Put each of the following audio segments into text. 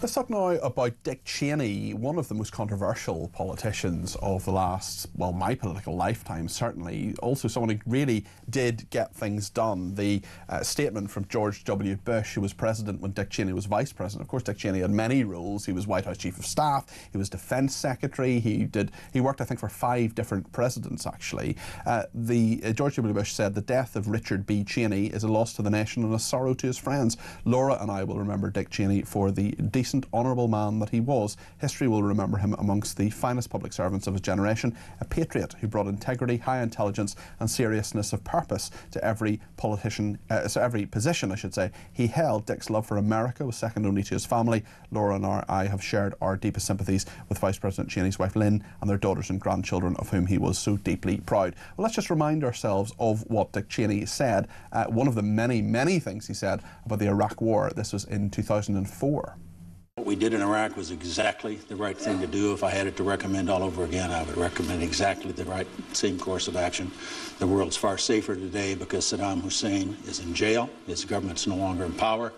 Let's talk now about Dick Cheney, one of the most controversial politicians of the last, well, my political lifetime, certainly. Also someone who really did get things done. The statement from George W. Bush, who was president when Dick Cheney was vice president. Of course, Dick Cheney had many roles. He was White House Chief of Staff, he was Defence Secretary, he worked, I think, for 5 different presidents, actually. George W. Bush said, "The death of Richard B. Cheney is a loss to the nation and a sorrow to his friends. Laura and I will remember Dick Cheney for the decent, honourable man that he was. History will remember him amongst the finest public servants of his generation, a patriot who brought integrity, high intelligence and seriousness of purpose to every position, I should say, he held. Dick's love for America was second only to his family. Laura and I have shared our deepest sympathies with Vice President Cheney's wife Lynne and their daughters and grandchildren, of whom he was so deeply proud." Well, let's just remind ourselves of what Dick Cheney said. One of the many, many things he said about the Iraq War. This was in 2004. What we did in Iraq was exactly the right thing to do. If I had it to recommend all over again, I would recommend exactly the same course of action. The world's far safer today because Saddam Hussein is in jail, his government's no longer in power,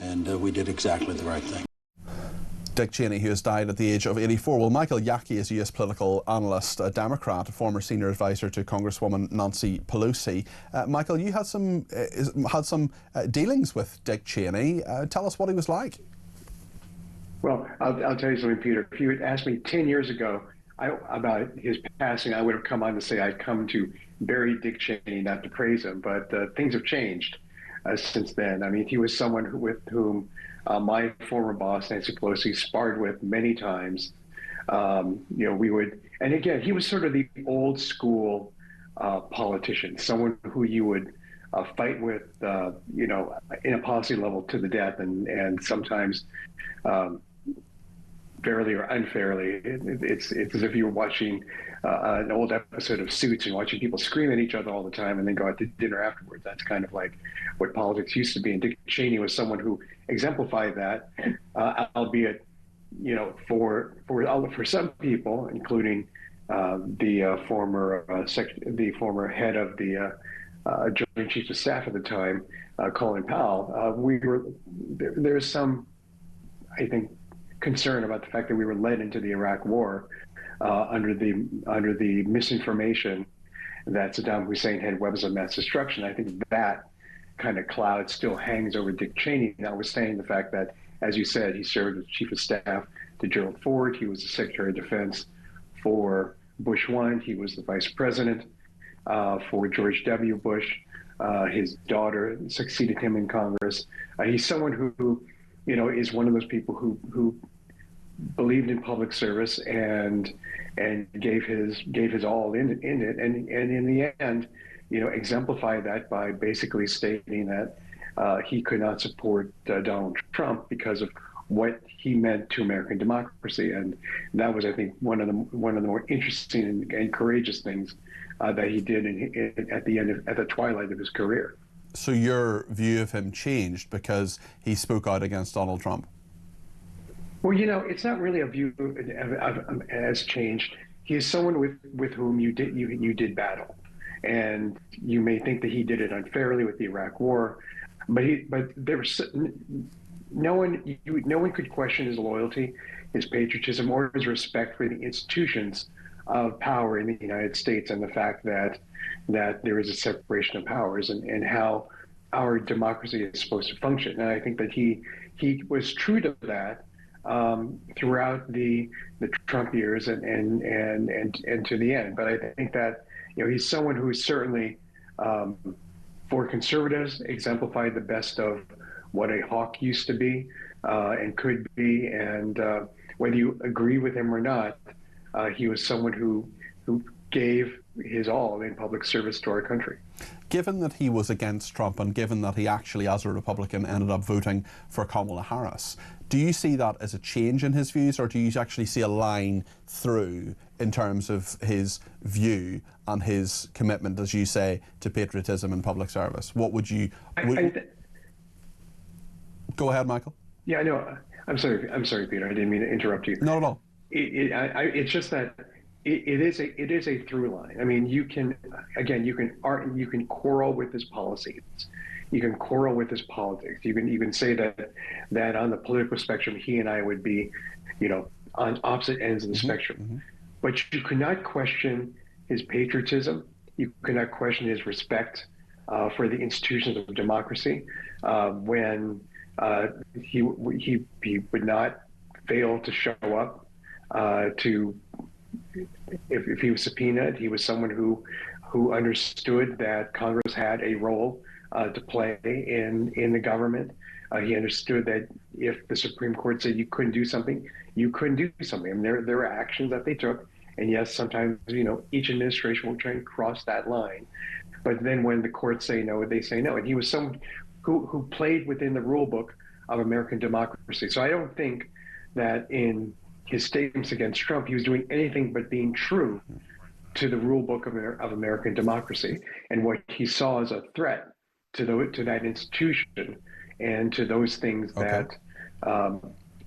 and we did exactly the right thing. Dick Cheney, who has died at the age of 84. Well, Michael Yaki is a US political analyst, a Democrat, a former senior advisor to Congresswoman Nancy Pelosi. Michael, you had some dealings with Dick Cheney. Tell us what he was like. Well, I'll tell you something, Peter. If you had asked me 10 years ago about his passing, I would have come on to say I'd come to bury Dick Cheney, not to praise him. But things have changed since then. I mean, he was someone with whom my former boss, Nancy Pelosi, sparred with many times. We would, and again, he was sort of the old school politician, someone who you would fight with, in a policy level to the death, and sometimes fairly or unfairly. It's as if you were watching an old episode of Suits and watching people scream at each other all the time and then go out to dinner afterwards. That's kind of like what politics used to be. And Dick Cheney was someone who exemplified that, albeit, for some people, including the former head of the Joint Chiefs of Staff at the time, Colin Powell. There's some, I think, concern about the fact that we were led into the Iraq War under the misinformation that Saddam Hussein had weapons of mass destruction. I think that kind of cloud still hangs over Dick Cheney, notwithstanding the fact that, as you said, he served as Chief of Staff to Gerald Ford. He was the Secretary of Defense for Bush 1. He was the Vice President for George W. Bush. His daughter succeeded him in Congress. He's someone who is one of those people who believed in public service and gave his all in it, and in the end, exemplified that by basically stating that he could not support Donald Trump because of what he meant to American democracy, and that was, I think, one of the more interesting and courageous things that he did at the twilight of his career. So your view of him changed because he spoke out against Donald Trump? Well, it's not really a view has changed. He is someone with whom you did battle, and you may think that he did it unfairly with the Iraq War, but there was no one could question his loyalty, his patriotism, or his respect for the institutions of power in the United States, and the fact that there is a separation of powers and how our democracy is supposed to function. And I think that he was true to that throughout the Trump years and to the end. But I think that he's someone who is certainly, for conservatives, exemplified the best of what a hawk used to be and could be. And whether you agree with him or not, he was someone who gave his all in public service to our country. Given that he was against Trump, and given that he actually, as a Republican, ended up voting for Kamala Harris, do you see that as a change in his views, or do you actually see a line through in terms of his view and his commitment, as you say, to patriotism and public service? What would you... Go ahead, Michael. Yeah, I know. I'm sorry, Peter. I didn't mean to interrupt you. Not at all. It's just that it is a through line. I mean, you can quarrel with his policies. You can quarrel with his politics. You can say that on the political spectrum, he and I would be, on opposite ends of the spectrum. But you cannot question his patriotism. You cannot question his respect for the institutions of democracy. When he would not fail to show up if he was subpoenaed. He was someone who understood that Congress had a role to play in the government. He understood that if the Supreme Court said you couldn't do something, you couldn't do something. I mean, there were actions that they took, and yes, sometimes each administration will try and cross that line, but then when the courts say no, they say no. And he was someone who played within the rule book of American democracy. So I don't think that in his statements against Trump, he was doing anything but being true to the rule book of American democracy, and what he saw as a threat to that institution and to those things that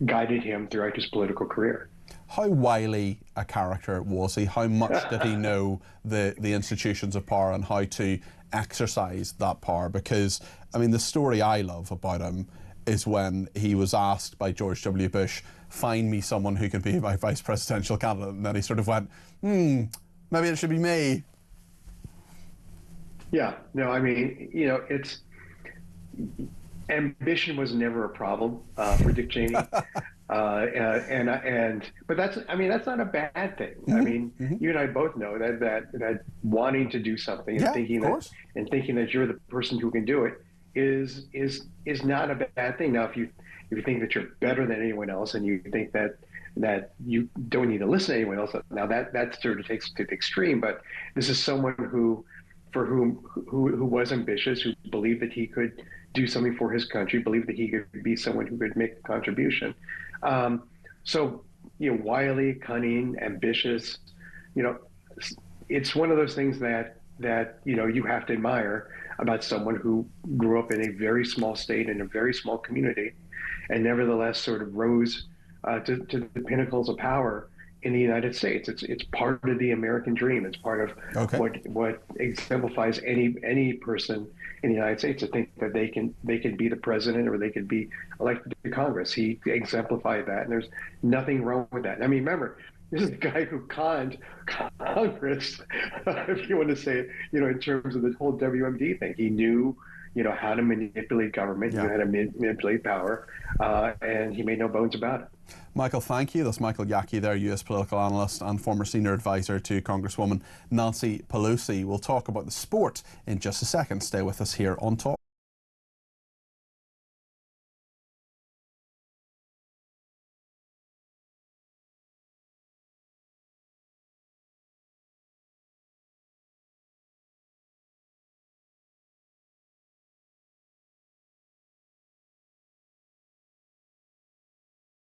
guided him throughout his political career. How wily a character was he? How much did he know the institutions of power and how to exercise that power? Because, I mean, the story I love about him is when he was asked by George W. Bush, find me someone who can be my vice presidential candidate, and then he sort of went, maybe it should be me. Yeah, no, I mean, it's ambition was never a problem for Dick Cheney, but that's not a bad thing. I mean, you and I both know that wanting to do something and thinking that you're the person who can do it is not a bad thing. Now, if you think that you're better than anyone else, and you think that you don't need to listen to anyone else, now that sort of takes it to the extreme. But this is someone who was ambitious, who believed that he could do something for his country, believed that he could be someone who could make a contribution. So, wily, cunning, ambitious, it's one of those things that you have to admire about someone who grew up in a very small state, in a very small community, and nevertheless sort of rose to the pinnacles of power in the United States. It's part of the American dream. It's part of what exemplifies any person in the United States to think that they can be the president or they could be elected to Congress. He exemplified that, and there's nothing wrong with that. I mean, remember, this is the guy who conned Congress, if you want to say it, in terms of the whole WMD thing. He knew, how to manipulate government, how to manipulate power, and he made no bones about it. Michael, thank you. That's Michael Yaki there, US political analyst and former senior advisor to Congresswoman Nancy Pelosi. We'll talk about the sport in just a second. Stay with us here on Talk.